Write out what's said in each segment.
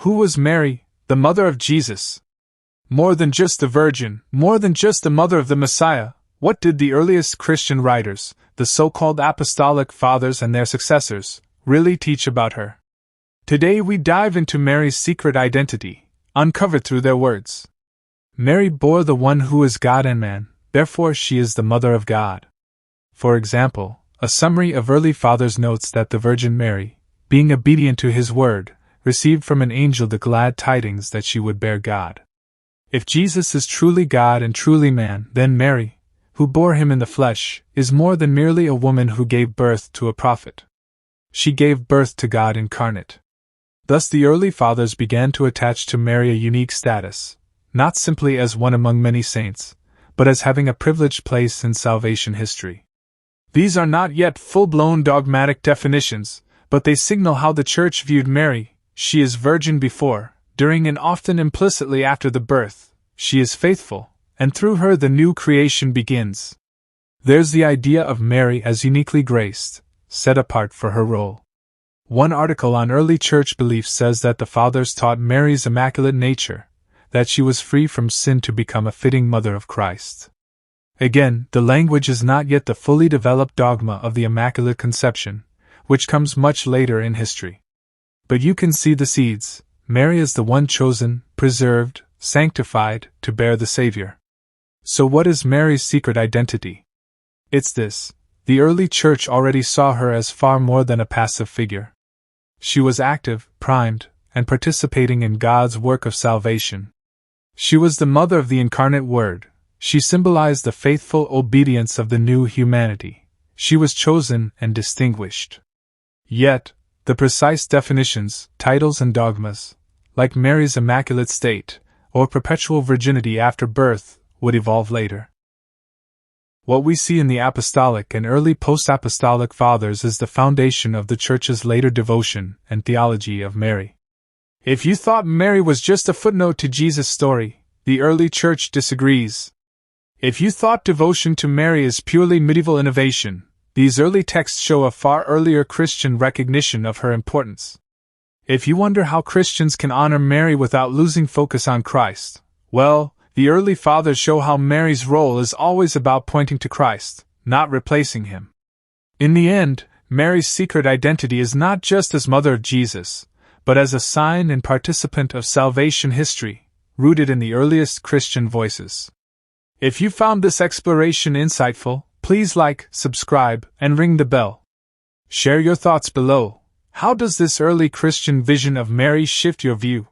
Who was Mary, the mother of Jesus? More than just the Virgin, more than just the mother of the Messiah, what did the earliest Christian writers, the so-called Apostolic Fathers and their successors, really teach about her? Today we dive into Mary's secret identity, uncovered through their words. Mary bore the one who is God and man, therefore she is the Mother of God. For example, a summary of early fathers notes that the Virgin Mary, being obedient to his word, received from an angel the glad tidings that she would bear God. If Jesus is truly God and truly man, then Mary, who bore him in the flesh, is more than merely a woman who gave birth to a prophet. She gave birth to God incarnate. Thus the early fathers began to attach to Mary a unique status, not simply as one among many saints, but as having a privileged place in salvation history. These are not yet full-blown dogmatic definitions, but they signal how the Church viewed Mary. She is virgin before, during and often implicitly after the birth. She is faithful, and through her the new creation begins. There's the idea of Mary as uniquely graced, set apart for her role. One article on early church belief says that the fathers taught Mary's immaculate nature, that she was free from sin to become a fitting mother of Christ. Again, the language is not yet the fully developed dogma of the Immaculate Conception, which comes much later in history. But you can see the seeds. Mary is the one chosen, preserved, sanctified, to bear the Savior. So what is Mary's secret identity? It's this: the early church already saw her as far more than a passive figure. She was active, primed, and participating in God's work of salvation. She was the mother of the incarnate Word. She symbolized the faithful obedience of the new humanity. She was chosen and distinguished. Yet, the precise definitions, titles and dogmas, like Mary's immaculate state, or perpetual virginity after birth, would evolve later. What we see in the Apostolic and early post-apostolic fathers is the foundation of the Church's later devotion and theology of Mary. If you thought Mary was just a footnote to Jesus' story, the early Church disagrees. If you thought devotion to Mary is purely medieval innovation, these early texts show a far earlier Christian recognition of her importance. If you wonder how Christians can honor Mary without losing focus on Christ, well, the early fathers show how Mary's role is always about pointing to Christ, not replacing him. In the end, Mary's secret identity is not just as mother of Jesus, but as a sign and participant of salvation history, rooted in the earliest Christian voices. If you found this exploration insightful, please like, subscribe, and ring the bell. Share your thoughts below. How does this early Christian vision of Mary shift your view?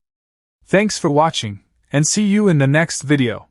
Thanks for watching, and see you in the next video.